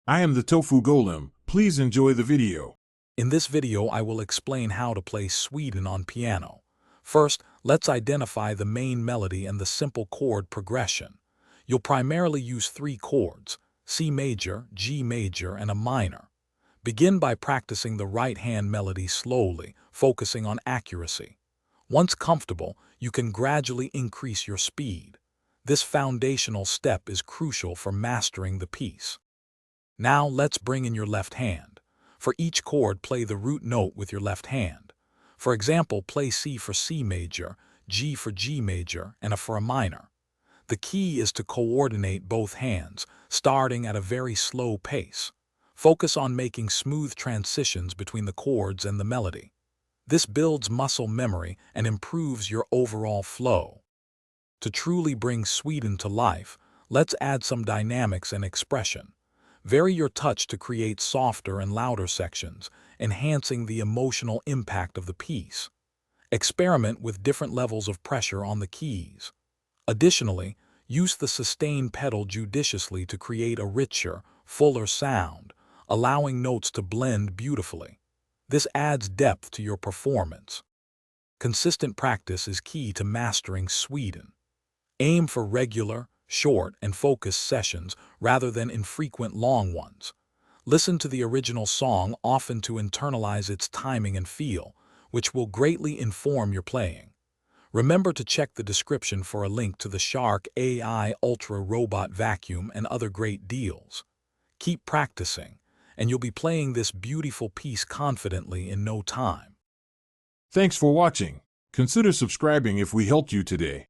I am the Tofu Golem. Please enjoy the video. In this video, I will explain how to play Sweden on piano. First, let's identify the main melody and the simple chord progression. You'll primarily use 3 chords: C major, G major, and a minor. Begin by practicing the right-hand melody slowly, focusing on accuracy. Once comfortable, you can gradually increase your speed. This foundational step is crucial for mastering the piece. Now let's bring in your left hand. For each chord, play the root note with your left hand. For example, play C for C major, G for G major, and F for a minor. The key is to coordinate both hands, starting at a very slow pace. Focus on making smooth transitions between the chords and the melody. This builds muscle memory and improves your overall flow. To truly bring Sweden to life, let's add some dynamics and expression. Vary your touch to create softer and louder sections, enhancing the emotional impact of the piece. Experiment with different levels of pressure on the keys. Additionally, use the sustain pedal judiciously to create a richer, fuller sound, allowing notes to blend beautifully. This adds depth to your performance. Consistent practice is key to mastering Sweden. Aim for regular, short, and focused sessions rather than infrequent long ones. Listen to the original song often to internalize its timing and feel, which will greatly inform your playing. Remember to check the description for a link to the Shark AI Ultra Robot Vacuum and other great deals. Keep practicing, and you'll be playing this beautiful piece confidently in no time. Thanks for watching. Consider subscribing if we helped you today.